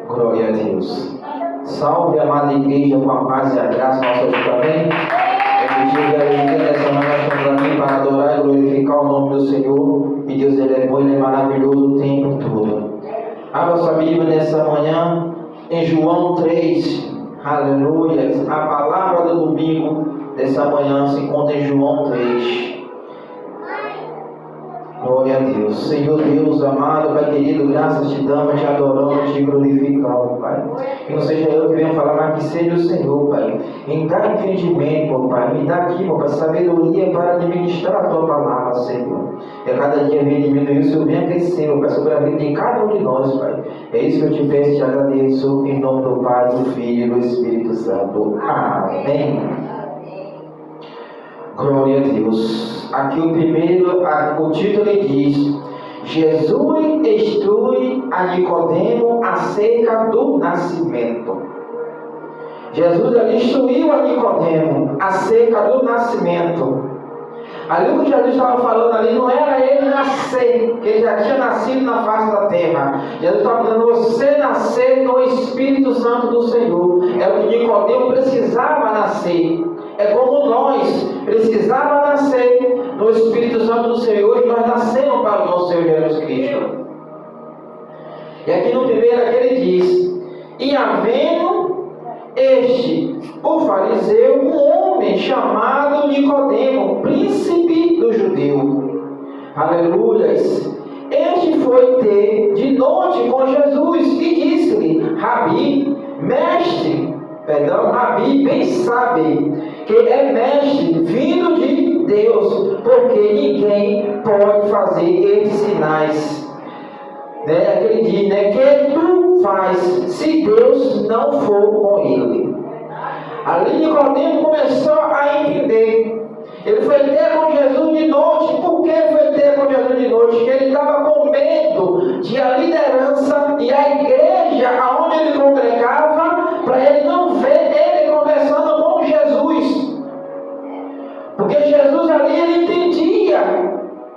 Glória a Deus. Salve, amada igreja, com a paz e a graça, nossa hoje também. Eu tive a alegria dessa manhã, nós estamos aqui para adorar e glorificar o nome do Senhor. E Deus, Ele é bom, Ele é maravilhoso o tempo todo. Abra sua Bíblia nessa manhã, em João 3. Aleluia. A palavra do domingo dessa manhã se encontra em João 3. Glória a Deus. Senhor Deus amado, Pai querido, graças te damos, te adoramos, te glorificamos, Pai. Que não seja eu que venha falar, mas que seja o Senhor, Pai. Me dá entendimento, Pai. Me dá aqui, Pai, sabedoria para administrar a tua palavra, Senhor. E a cada dia vem diminuir, o Senhor venha crescer, Pai, sobre a vida de cada um de nós, Pai. É isso que eu te peço e te agradeço, em nome do Pai, do Filho e do Espírito Santo. Amém. Glória a Deus. Aqui o título diz: Jesus instrui a Nicodemo acerca do nascimento. Jesus ali instruiu a Nicodemo acerca do nascimento. Ali o que Jesus estava falando ali não era ele nascer, que ele já tinha nascido na face da terra. Jesus estava falando você nascer no Espírito Santo do Senhor. É o que Nicodemo precisava nascer. É como nós precisávamos nascer no Espírito Santo do Senhor, e nós nascemos para o nosso Senhor Jesus Cristo. E aqui no primeiro aqui ele diz: e havendo o fariseu, um homem chamado Nicodemo, príncipe do judeu. Aleluias. Este foi ter de noite com Jesus e disse-lhe: Rabi, bem sabe que é mestre vindo de Deus, porque ninguém pode fazer esses sinais, aquele diz, que tu faz, se Deus não for com ele. Ali Nicodemo começou a entender. Ele foi ter com Jesus de noite. Por que ele foi ter com Jesus de noite? Porque ele estava com medo de a liderança e a igreja aonde ele congregava, para ele não ver ele conversando com Jesus. Porque Jesus ali, ele entendia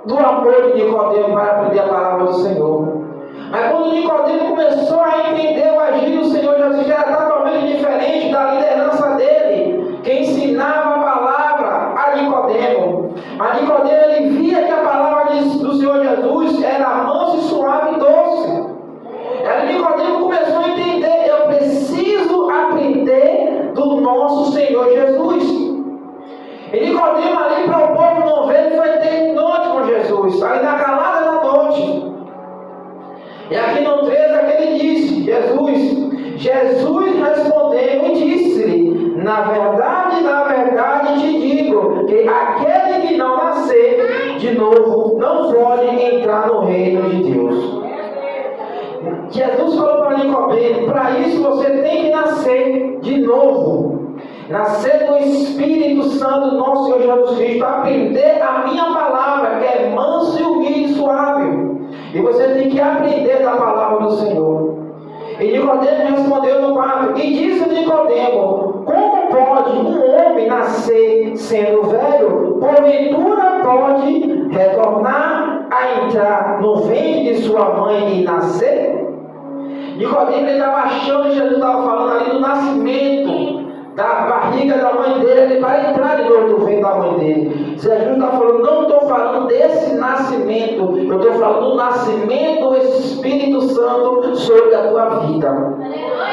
do amor de Nicodemo para aprender a palavra do Senhor. Mas quando Nicodemo começou a entender o agir do Senhor Jesus, que era totalmente diferente da liderança dele, que ensinava a palavra a Nicodemo. Mas Nicodemo, ele via que a palavra do Senhor Jesus era mansa e suave e doce. Aí Nicodemo começou a entender: eu preciso aprender do nosso Senhor Jesus. E Nicodemo ali, para o povo não ver, ele foi ter noite com Jesus, ali na calada da noite. E aqui no 13 aqui ele disse: Jesus respondeu e disse-lhe: na verdade te digo, que aquele que não nascer de novo não pode entrar no reino de Deus. Jesus falou para Nicodemo: para isso você tem que nascer de novo. Nascer do Espírito Santo do nosso Senhor Jesus Cristo, aprender a minha palavra, que é manso e humilde e suave. E você tem que aprender da palavra do Senhor. E Nicodemo respondeu no 4: e disse Nicodemo: como pode um homem nascer sendo velho? Porventura pode retornar a entrar no ventre de sua mãe e nascer? Nicodemo estava achando que Jesus estava falando ali do nascimento da barriga da mãe dele, para entrar de novo no ventre da mãe dele. Jesus está falando: não estou falando desse nascimento, eu estou falando do nascimento do Espírito Santo sobre a tua vida.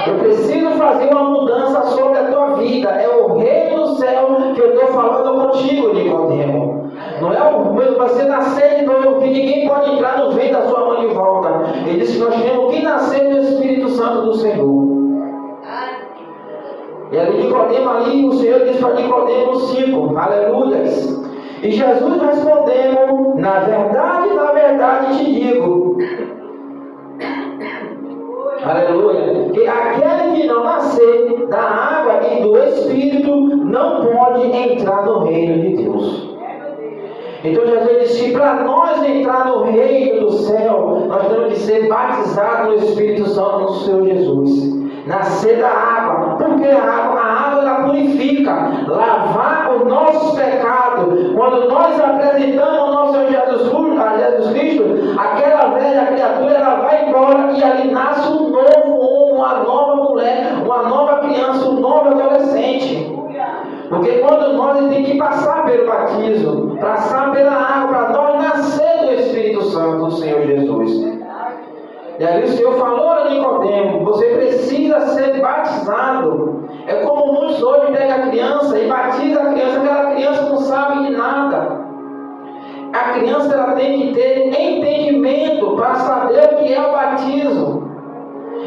Eu preciso fazer uma mudança sobre a tua vida. É o reino do céu que eu estou falando contigo, Nicodemo. Não é você nascer de novo, que ninguém pode entrar no ventre da sua mãe de volta. Ele disse que nós temos que nascer do Espírito Santo do Senhor. E ali Nicodemo, o Senhor disse para Nicodemo 5, aleluias. E Jesus respondeu: na verdade te digo, aleluia, que aquele que não nascer da água e do Espírito não pode entrar no reino de Deus. Então Jesus disse: para nós entrar no reino do céu, nós temos que ser batizados no Espírito Santo do Senhor Jesus. Nascer da água, porque a água ela purifica, lavar os nossos pecados. Quando nós apresentamos o nosso Senhor Jesus Cristo, aquela velha criatura ela vai embora e ali nasce um novo homem, uma nova mulher, uma nova criança, um novo adolescente. Porque quando nós temos que passar pelo batismo, passar pela água, para nós nascer do Espírito Santo do Senhor Jesus. E ali o Senhor falou a Nicodemo, você precisa ser batizado. É como muitos hoje pegam a criança e batizam a criança, aquela criança não sabe de nada. A criança ela tem que ter entendimento para saber o que é o batismo.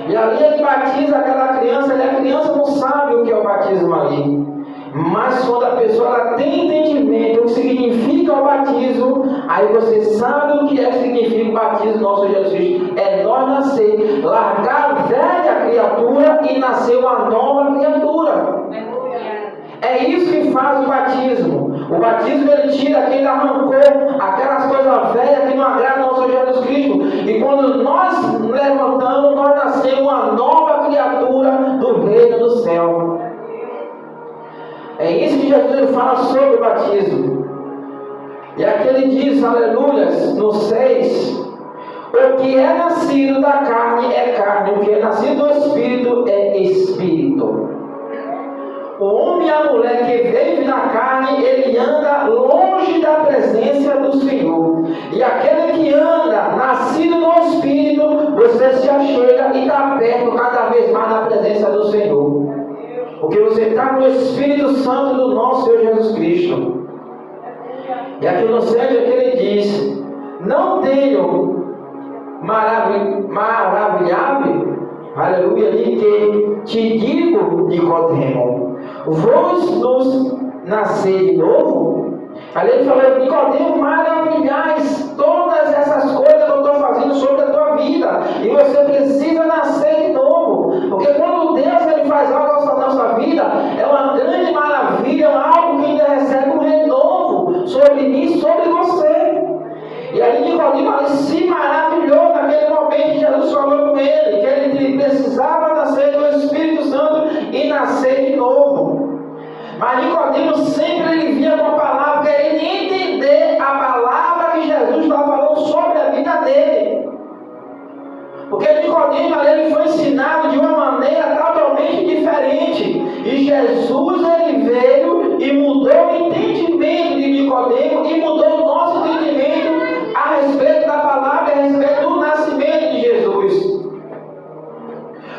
E ali ele batiza aquela criança, e a criança não sabe o que é o batismo ali. Mas quando a pessoa ela tem entendimento do que significa o batismo, aí você sabe o que significa o batismo do nosso Jesus Cristo. É nós nascer, largar a velha criatura e nascer uma nova criatura. É isso que faz o batismo. O batismo ele tira aquele arrancor, aquelas coisas velhas que não agradam ao nosso Jesus Cristo. E quando nós levantamos, nós nascemos uma nova criatura do reino do céu. É isso que Jesus ele fala sobre o batismo. E aqui ele diz, aleluias, no 6, o que é nascido da carne é carne, o que é nascido do Espírito é Espírito. O homem e a mulher que vive na carne, ele anda longe da presença do Senhor. E aquele que anda, nascido no Espírito, você se achega e está perto cada vez mais da presença do Senhor. Porque você está no Espírito Santo do nosso Senhor Jesus Cristo. E aqui no 7 é que ele diz, não tenho maravilhado, aleluia, de que te digo, Nicodemo, vos nos nascer de novo? Ali ele falou, Nicodemo, maravilhais todas essas coisas que eu estou fazendo sobre a tua vida. E você precisa nascer de novo. Porque quando Deus ele faz algo na nossa vida, é uma grande maravilha, é algo que ainda recebe um renovo sobre mim e sobre você. E aí Nicodemo se maravilhou naquele momento que Jesus falou com ele, que ele precisava nascer do Espírito Santo e nascer de novo. Mas Nicodemo sempre ele via com a palavra, querendo entender a palavra que Jesus estava falando sobre a vida dele. Porque Nicodemo ele foi ensinado de uma maneira totalmente diferente. E Jesus ele veio e mudou o entendimento de Nicodemo e mudou o nosso entendimento a respeito da palavra, a respeito do nascimento de Jesus.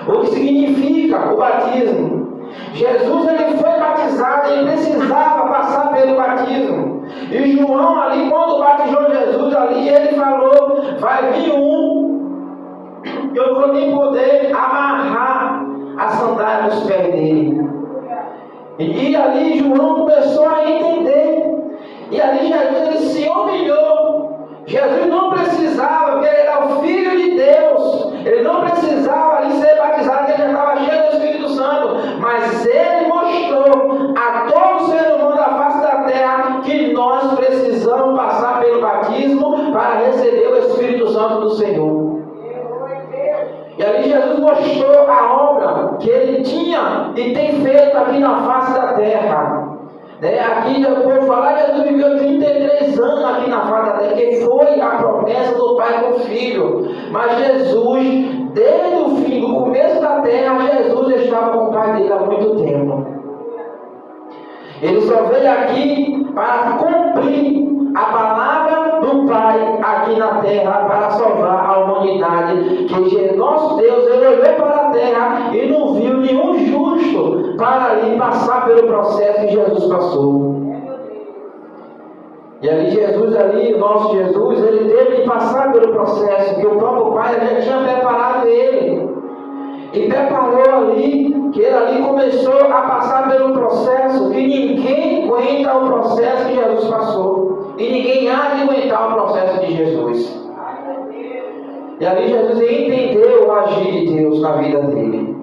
O que significa o batismo? Jesus ele foi batizado, ele precisava passar pelo batismo. E João ali, quando batizou Jesus ali, ele falou, vai vir eu não vou nem poder amarrar a sandália dos pés dele. E ali João começou a entender. E ali Jesus ele se humilhou. Jesus não precisava, porque ele era o Filho de Deus. Ele não precisava ali ser batizado, porque ele já estava cheio do Espírito Santo. Mas ele mostrou a todo ser humano da face da terra que nós precisamos passar pelo batismo para receber o Espírito Santo do Senhor. E ali Jesus mostrou a obra que ele tinha e tem feito aqui na face da terra. Aqui eu vou falar que Jesus viveu 33 anos aqui na face da terra, que foi a promessa do Pai com o Filho. Mas Jesus, desde o fim, do começo da terra, Jesus estava com o Pai dele há muito tempo. Ele só veio aqui para cumprir a palavra do Pai aqui na terra, para salvar a humanidade. Que nosso Deus, ele olhou para a terra e não viu nenhum justo para ali passar pelo processo que Jesus passou. E ali Jesus, o nosso Jesus, ele teve que passar pelo processo que o próprio Pai já tinha preparado ele. E preparou ali, que ele ali começou a passar pelo processo, que ninguém aguenta o processo que Jesus passou. E ninguém há de aguentar o processo de Jesus. E ali Jesus entendeu o agir de Deus na vida dele.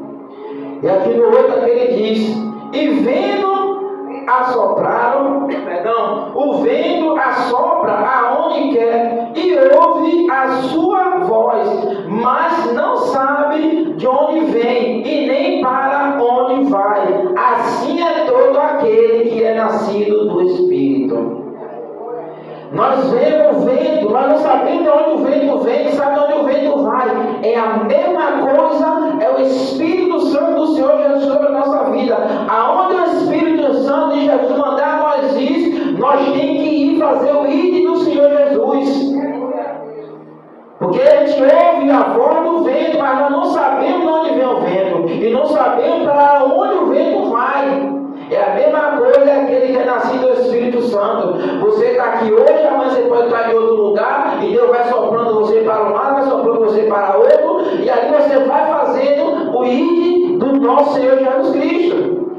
E aqui no 8 aqui ele diz, e vendo o vento assopra aonde quer e ouve a sua voz, mas não sabe de onde vem e nem para onde vai. Assim é todo aquele que é nascido do Espírito. Nós vemos o vento, nós não sabemos de onde o vento vem, sabe de onde o vento vai. É a mesma coisa, é o Espírito nosso Senhor Jesus Cristo.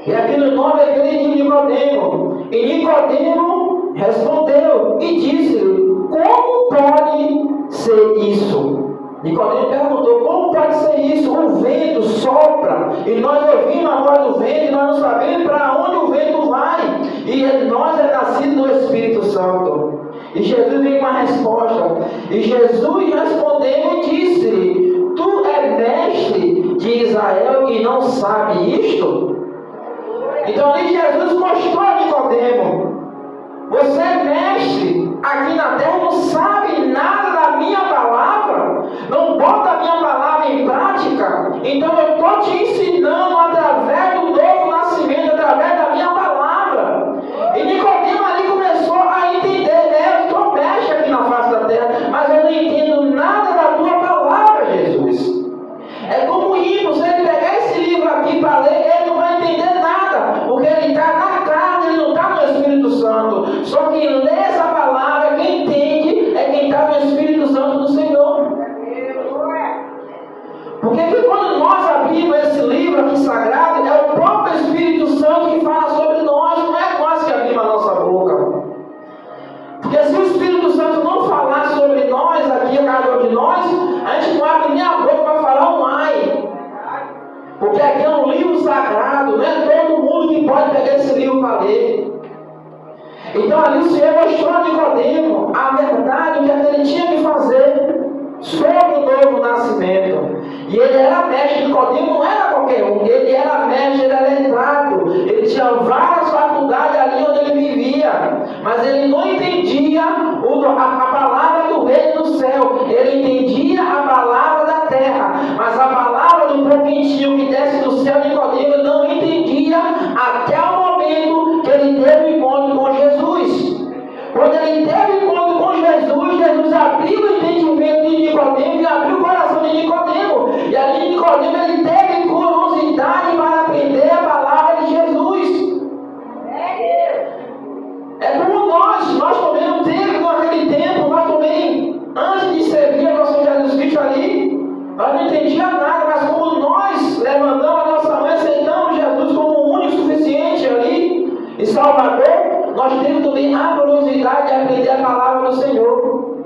E aqui no 9 é aquele de Nicodemo. E Nicodemo respondeu e disse-lhe: como pode ser isso? Nicodemo perguntou: como pode ser isso? O vento sopra e nós ouvimos a voz do vento e nós não sabemos para onde o vento vai. E nós é nascido do Espírito Santo. E Jesus veio com a resposta. E Jesus respondeu e disse-lhe: tu é mestre de Israel e não sabe isto? Então ali Jesus mostrou a Nicodemo: você é mestre aqui na terra, não sabe nada da minha palavra, não bota a minha palavra em prática. Então eu estou te ensinando através do novo nascimento, através da minha palavra. E Nicodemo ali começou a entender: eu sou mestre aqui na face da terra, mas eu não entendo nada da tua palavra, Jesus. É como ir, se ele pegar esse livro aqui para ler, ele não vai entender nada, porque ele está na carne, ele não está no Espírito Santo. Só quem lê essa palavra, quem entende, é quem está no Espírito Santo do Senhor. Porque que quando nós abrimos esse livro aqui sagrado, é o próprio Espírito Santo que fala sobre nós, não é nós que abrimos a nossa boca. Porque se o Espírito Santo não falar sobre nós, aqui a cada um de nós, a gente não abre nem a boca para falar um ai. Porque aqui é um livro sagrado, não é todo mundo que pode pegar esse livro para ler. Então ali o Senhor mostrou a Nicodemo a verdade, o que ele tinha que fazer sobre o novo nascimento. E ele era mestre. Nicodemo não era qualquer um, ele era mestre, ele era letrado, ele tinha várias faculdades ali onde ele vivia, mas ele não entendia a palavra do reino do céu, ele entendia a palavra da terra, mas a palavra do pão quentinho que desce do céu, Nicodemo não entendia até o momento que ele teve o encontro com Jesus. Quando ele teve o encontro com Jesus, Jesus abriu o entendimento de Nicodemo e abriu o coração de Nicodemo. E ali Nicodemo ele teve curiosidade para aprender a palavra de Jesus. É como nós também não teve naquele tempo, nós também, antes de servir a nosso Jesus Cristo ali, nós não entendíamos nada, mas como nós levantamos a nossa mão e aceitamos Jesus como o único suficiente ali, e Salvador, nós temos também a curiosidade de aprender a palavra do Senhor.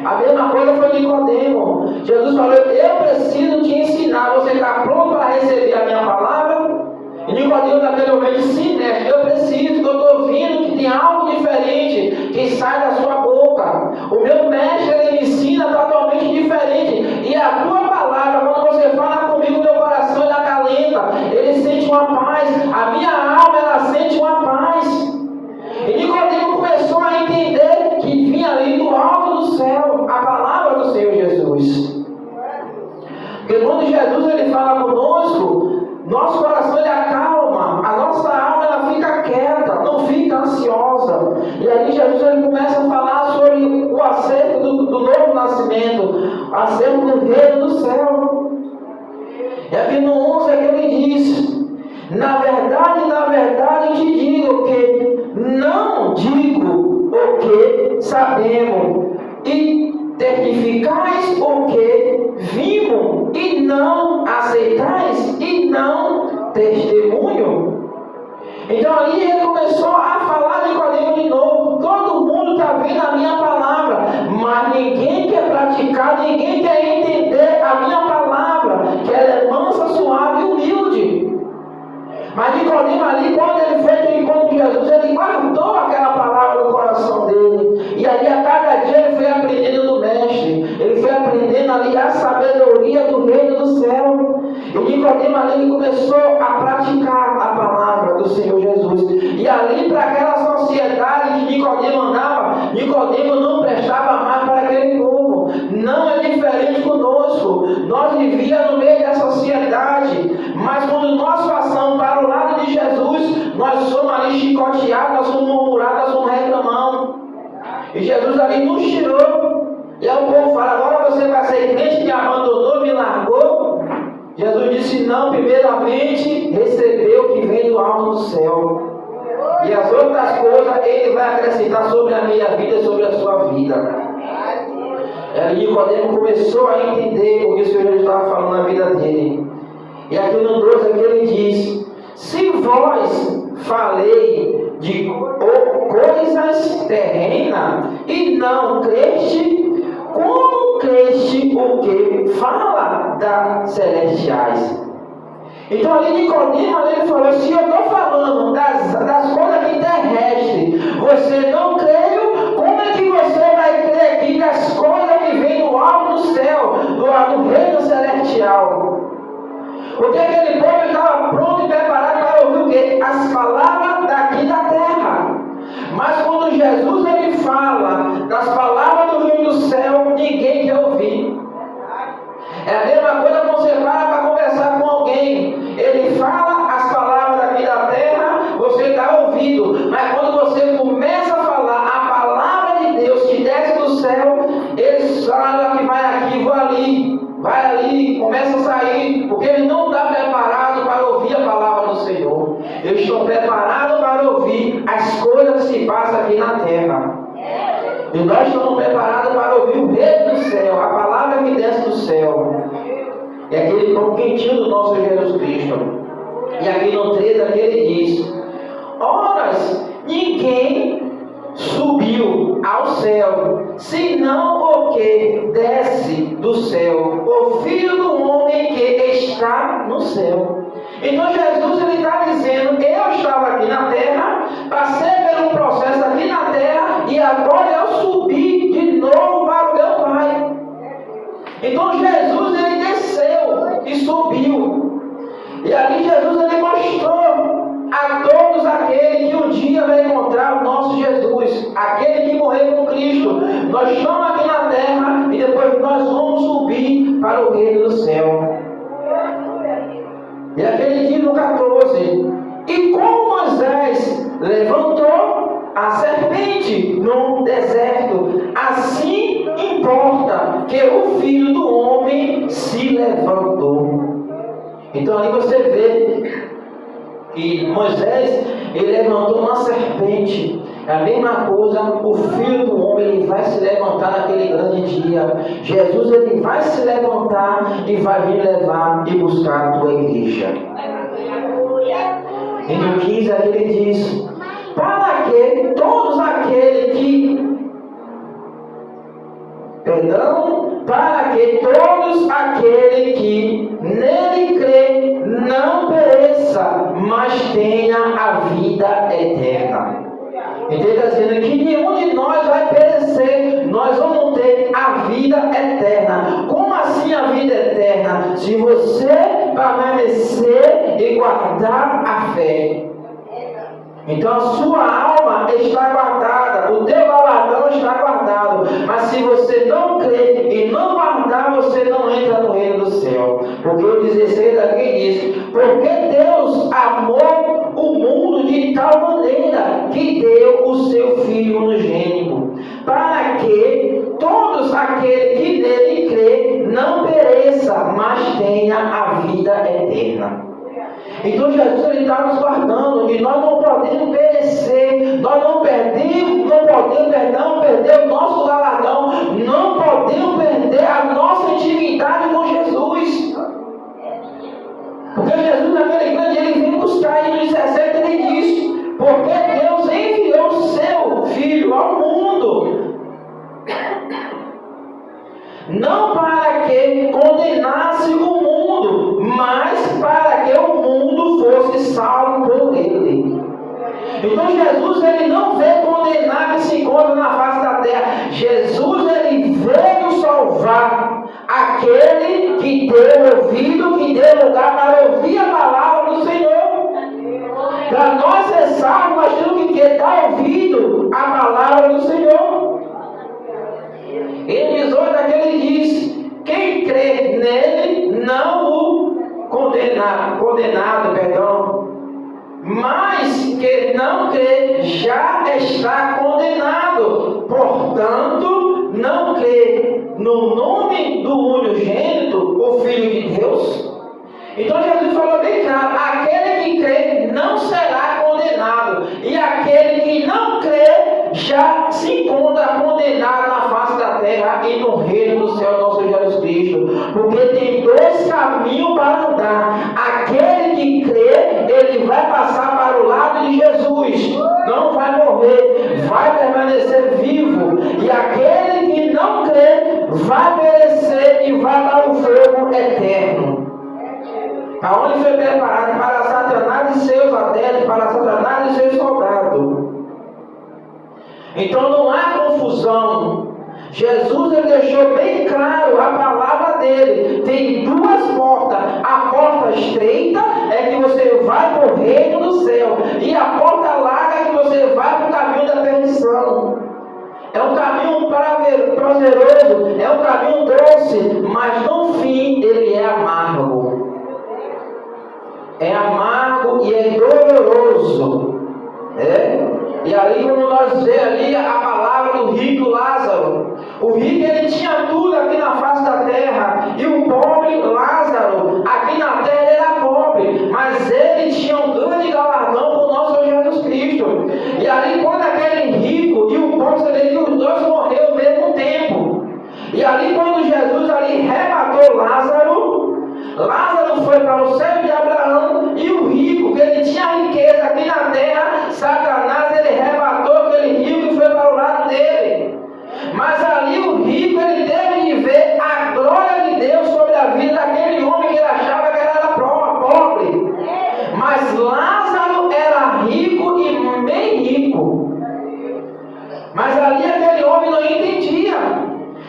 A mesma coisa foi Nicodemo. Jesus falou: eu preciso te ensinar, você está pronto para receber a minha palavra? E Nicodemo naquele momento: sim, mestre, eu preciso, que eu estou vendo que tem algo diferente que sai da sua boca. O meu mestre, ele me ensina totalmente diferente. E a tua palavra, quando você fala comigo, meu coração ele acalenta, ele sente uma paz, a minha alma ela sente uma paz. E Nicodemo começou a entender que vinha ali do alto do céu a palavra do Senhor Jesus. Porque quando Jesus ele fala conosco, nosso coração ele acalma, a nossa alma ela fica quieta, não fica ansiosa. E aí Jesus ele começa a falar sobre o acerto do novo nascimento, acerto do reino do céu. E aqui no 11 é que ele diz: na verdade te digo que não digo o que sabemos, e testificais o que vimos, e não aceitais, e não testemunho. Então ali ele começou a falar de Nicodemo de novo: todo mundo está vendo a minha palavra, mas ninguém quer praticar, ninguém quer entender a minha palavra, que ela é mansa, suave e humilde. Mas Nicodemo ali, quando ele foi ter encontro com Jesus, ele guardou aquela palavra no coração dele. E ali a cada dia ele foi aprendendo do mestre. Ele foi aprendendo ali a sabedoria do reino do céu. E Nicodemo ali ele começou a praticar a palavra do Senhor Jesus. E ali para aquela sociedade que Nicodemo andava, Nicodemo não prestava mais para aquele povo. Não é diferente conosco. Nós vivíamos no meio da sociedade, mas quando nós passamos para o lado de Jesus, nós somos ali chicoteados, nós somos murmurados, nós somos reclamando. E Jesus ali nos tirou. E aí o povo fala: agora você vai ser crente, me abandonou, me largou. Jesus disse: não, primeiramente recebeu o que vem do alto do céu. E as outras coisas ele vai acrescentar sobre a minha vida e sobre a sua vida. E ali Nicodemo começou a entender o que o Senhor estava falando na vida dele. E aqui no 12 aqui ele diz: se vós falei de coisas terrenas e não creste, como creste o que fala das celestiais? Então ali Nicodemo ele falou: se eu estou falando das coisas aqui terrestres, você não crê, como é que você vai crer aqui das coisas que vêm do alto do céu, do reino celestial? Porque aquele povo estava pronto e preparado para ouvir o quê? As palavras daqui da terra. Mas quando Jesus ele fala das palavras do reino do céu, ninguém quer ouvir. É a mesma coisa quando você para conversar com alguém. Ele fala as palavras daqui da terra, você está ouvindo. Mas quando você começa a falar a palavra de Deus que desce do céu, ele fala que vai aqui, vou ali. Vai ali, começa a sair, porque ele não está preparado para ouvir a palavra do Senhor. Eles estão preparados para ouvir as coisas que se passam aqui na terra. E nós estamos preparados para ouvir o reino do céu, a palavra que desce do céu. É aquele pão quentinho do nosso Jesus Cristo. E aqui no 13 aqui ele diz: ora, ninguém subiu ao céu, senão o que desce do céu, o Filho do Homem que está no céu. Então Jesus ele está dizendo: eu estava aqui na terra, passei pelo processo aqui na terra, e agora eu subi de novo para o meu Pai. Então Jesus ele desceu e subiu. E ali Jesus ele mostrou a todos aqueles que um dia vai encontrar o nosso Jesus, aquele que morreu com Cristo. Nós estamos aqui na terra e depois nós vamos subir para o reino do céu. E aquele dia no 14: e como Moisés levantou a serpente no deserto, assim importa que o Filho do Homem se levantou. Então ali você vê que Moisés ele levantou uma serpente. É a mesma coisa, o Filho do Homem ele vai se levantar naquele grande dia. Jesus ele vai se levantar e vai vir levar e buscar a tua igreja. E no 15 aqui ele diz: para que todos aqueles que nele crê não pereça, mas tenha a vida eterna. Então ele está dizendo que nenhum de nós vai perecer, nós vamos ter a vida eterna. Como assim a vida eterna? Se você permanecer e guardar a fé. Então a sua alma está guardada, o teu galardão está guardado. Mas se você não crer e não guardar, você não entra no reino do céu. Porque o 16 aqui diz: porque Deus amou o mundo de tal maneira que deu o seu Filho unigênito, para que todos aqueles que nele crê não pereça, mas tenha a vida eterna. Então Jesus está nos guardando e nós não podemos perecer, nós não podemos perder o nosso galardão, não podemos perder a nossa intimidade com Jesus. Porque Jesus naquele grande ele vem buscar, e no 17 ele diz: porque Deus enviou o seu Filho ao mundo, não para que condenasse o mundo, mas para que o mundo fosse salvo por ele. Então Jesus ele não veio condenar que se encontra na face da terra. Jesus ele veio salvar aquele que deu ouvido, que deu lugar para ouvir a palavra do Senhor. Para nós ser salvos, nós temos que dar ouvido à palavra do Senhor. Em 18 aqui ele diz: quem crê nele não o condenado, mas que não crê já está condenado. Portanto, não crê no nome do unigênito, o Filho de Deus. Então Jesus falou bem claro: aquele que crê não será condenado, e aquele que não crê já se encontra condenado na face da terra e no reino do céu, nosso Jesus Cristo. Porque tem dois caminhos para andar. Aquele que crê, ele vai passar para o lado de Jesus, não vai morrer, vai permanecer vivo. E aquele que não crê, vai perecer e vai para o fogo eterno. Aonde foi preparado para Satanás e seus adeptos, para Satanás e seus soldados. Então não há confusão. Jesus ele deixou bem claro a palavra dele. Tem duas portas. A porta estreita é que você vai para o reino do céu. E a porta larga é que você vai para o caminho da perdição. É um caminho prazeroso, é um caminho doce, mas no fim ele é amargo. É amargo e é doloroso. E ali, como nós vemos ali a palavra do rico Lázaro. O rico ele tinha tudo aqui na face da terra. E o pobre Lázaro, aqui na terra ele era pobre. Mas ele tinha um grande galardão com o nosso Senhor Jesus Cristo. E ali quando aquele rico e o pobre, você vê que os dois morreram ao mesmo tempo. E ali quando Jesus ali rematou Lázaro, Lázaro foi para o céu de Abraão. E o rico, que ele tinha riqueza aqui na terra, Satanás ele rebatou aquele rico e foi para o lado dele. Mas ali o rico ele teve de ver a glória de Deus sobre a vida daquele homem que ele achava que era pobre. Mas Lázaro era rico e bem rico. Mas ali aquele homem não entendia.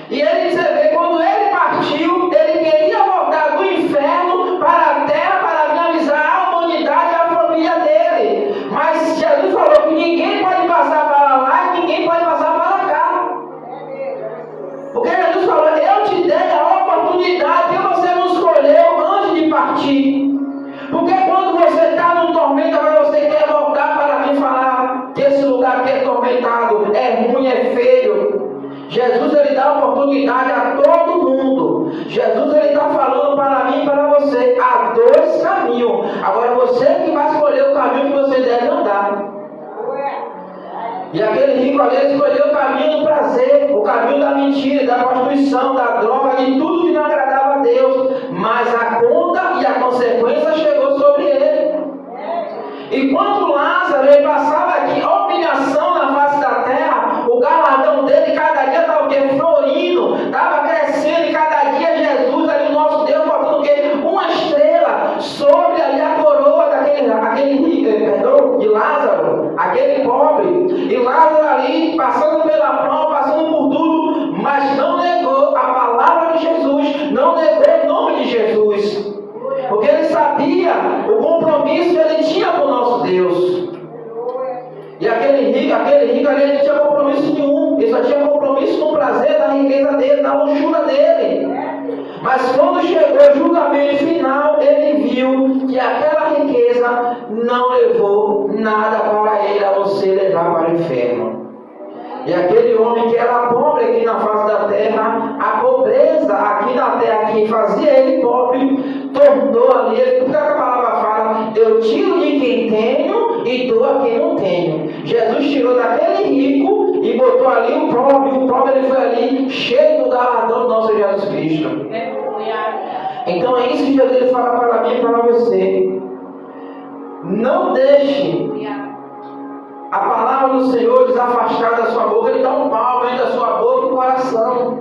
E ele, você vê, quando ele partiu, ele queria voltar do inferno para a terra para finalizar a humanidade e a família dele. Mas Jesus falou que ninguém pode passar para lá e ninguém pode passar para cá. Porque Jesus falou, eu te dei a oportunidade que você não escolheu antes de partir. Porque quando você está no tormento, agora você quer voltar para mim falar que esse lugar aqui é tormentado, é ruim, é feio. Jesus ele dá oportunidade a todo mundo. Jesus ele está falando para mim e para você. Há dois caminhos. Agora você que vai escolher o caminho que você deve andar. E aquele rico ali ele escolheu o caminho do prazer, o caminho da mentira, da prostituição, da droga, de tudo que não agradava a Deus. Mas a conta e a consequência chegou sobre ele. E quando Lázaro ele passava aqui a humilhação na face da terra, o galardão dele cada dia estava o quê? Florindo, estava crescendo, e cada dia Jesus ali, o nosso Deus, botando o quê? Uma estrela sobre ali a coroa de Lázaro, aquele pobre. E Lázaro ali, passando pela prova, passando por tudo, mas não negou a palavra de Jesus, não negou o nome de Jesus. Porque ele sabia o compromisso que ele tinha com o nosso Deus. E aquele rico ali, ele não tinha compromisso nenhum. Ele só tinha compromisso no prazer da riqueza dele, na luxúria dele. Mas quando chegou o julgamento final, ele viu que aquela riqueza não levou nada para ele, a não ser levar para o inferno. E aquele homem que era pobre aqui na face da terra, a pobreza aqui na terra que fazia ele pobre, tornou ali, porque a palavra fala, eu tiro de quem tenho e dou a quem não tenho. Jesus tirou daquele rico e botou ali o pobre ele foi ali cheio do galardão do nosso Jesus Cristo. Então é isso que Jesus ele fala para mim e para você. Não deixe a palavra do Senhor desafastar da sua boca. Ele dá um palmo entre a sua boca e o coração.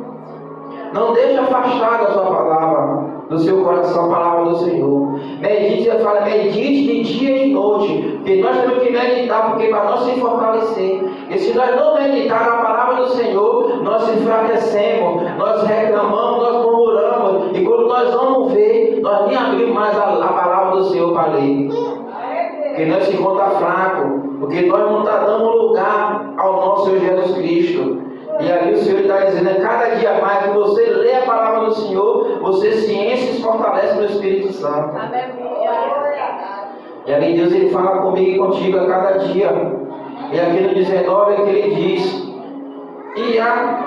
Não deixe afastar da sua palavra, do seu coração, a palavra do Senhor. Medite, ele fala, medite de dia e de noite. Porque nós temos que meditar, porque para nós se fortalecer. E se nós não meditar na palavra do Senhor, nós se enfraquecemos, nós reclamamos, nós murmuramos. E quando nós vamos ver, nós nem abrimos mais a palavra do Senhor para ler. Porque nós se encontra fraco. Porque nós não estamos dando lugar ao nosso Senhor Jesus Cristo. E ali o Senhor está dizendo, cada dia mais que você lê a palavra do Senhor, você se enche e se fortalece no Espírito Santo. E ali Deus ele fala comigo e contigo a cada dia. E aqui no 19 é que ele diz, e a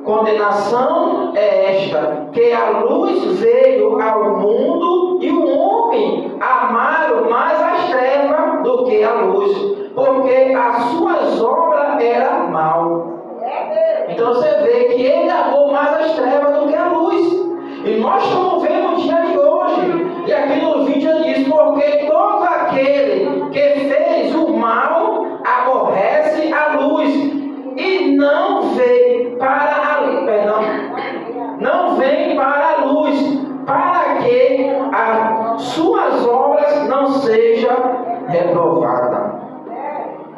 condenação é esta, que a luz veio ao mundo e o homem amaram mais as trevas do que a luz, porque as suas obras eram mal. Então você vê que ele amou mais as trevas do que a luz. E nós estamos vendo o dia de hoje. E aqui no vídeo diz, porque todo aquele que fez o mal aborrece a luz e não vem para a luz, não vem para a luz, para que as suas obras não sejam reprovadas.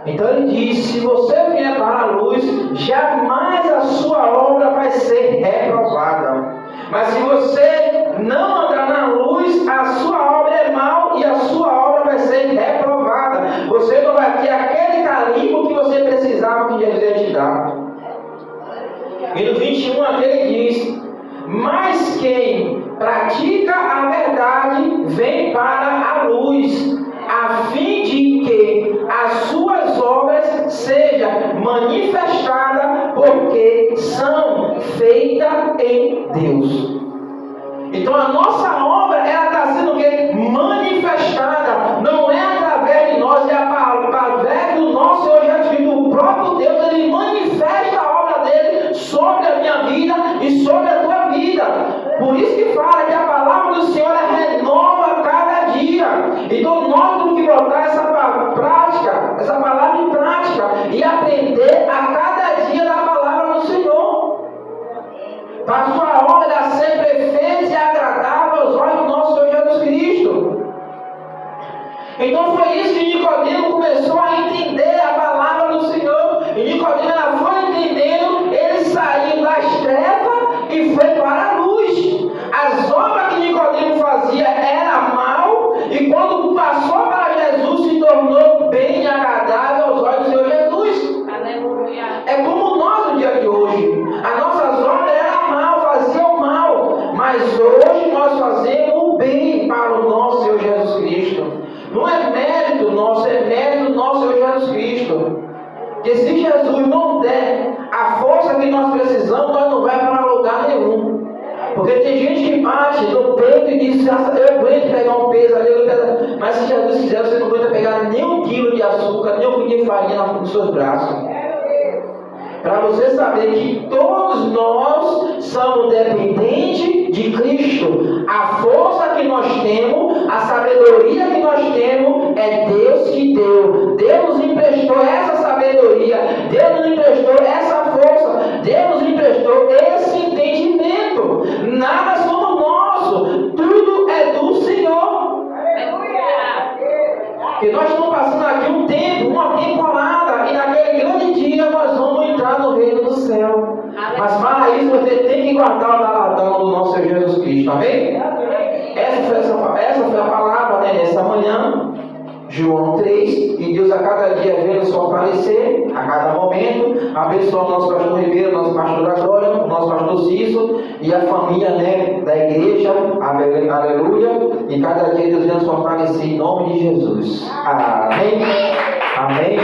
Então ele diz, se você vier para a luz, jamais a sua obra vai ser reprovada. Mas se você não andar na luz, a sua obra é mal e a sua obra vai ser reprovada. Você não vai ter aquele carimbo que você precisava que Jesus ia te dar. E no 21 aqui ele diz, mas quem pratica a verdade vem para a luz, a fim de que as suas obras sejam manifestadas, porque são feitas em Deus. Então a nossa obra, ela está sendo manifestada, não é através de nós, é através do nosso Senhor Jesus Cristo. O próprio Deus, ele manifesta a obra dele sobre a minha vida e sobre a tua vida. Por isso que fala que a palavra do Senhor renova cada dia. Então nós temos que botar essa palavra em prática e aprender a cada dia da palavra do Senhor, para a sua obra ser perfeita e agradável aos olhos do nosso Senhor Jesus Cristo. Então foi isso que Nicodemo começou a entender a palavra do Senhor. E Nicodemo, ela foi entendendo, ele saiu das trevas e foi para a luz. As obras que Nicodemo fazia era mal, e quando passou para Jesus se tornou bem agradável aos olhos do Senhor Jesus. Aleluia. É como nós no dia de hoje. As nossas obras eram mal, faziam mal, mas hoje nós fazemos o bem para o nosso Senhor Jesus Cristo. Não é mérito nosso, é mérito do nosso Senhor Jesus Cristo. Porque se Jesus não der a força que nós precisamos, nós não vamos para lugar nenhum. Porque tem gente que bate no peito e diz, eu aguento pegar um peso ali, mas se Jesus quiser, você não aguenta pegar nem um quilo de açúcar, nem um quilo de farinha nos seus braços. Para você saber que todos nós somos dependentes de Cristo. A força que nós temos, a sabedoria que nós temos, é Deus que deu. Deus nos emprestou essa sabedoria, Deus nos emprestou essa força, Deus nos emprestou esse entendimento. Nada somos nosso, tudo é do Senhor. E nós estamos passando aqui um tempo, uma temporada, e naquele grande dia nós vamos entrar no reino do céu. Mas para isso você tem que guardar o galardão do nosso Senhor Jesus Cristo, amém? Essa foi a palavra, né, nessa manhã, João 3, e Deus a cada dia vê nos fortalecer, a cada momento, abençoa o nosso pastor Ribeiro, nosso pastor da Glória, o nosso pastor Cício e a família, né, da igreja, aleluia, e cada dia Deus vem nos fortalecer em nome de Jesus. Amém. Amém.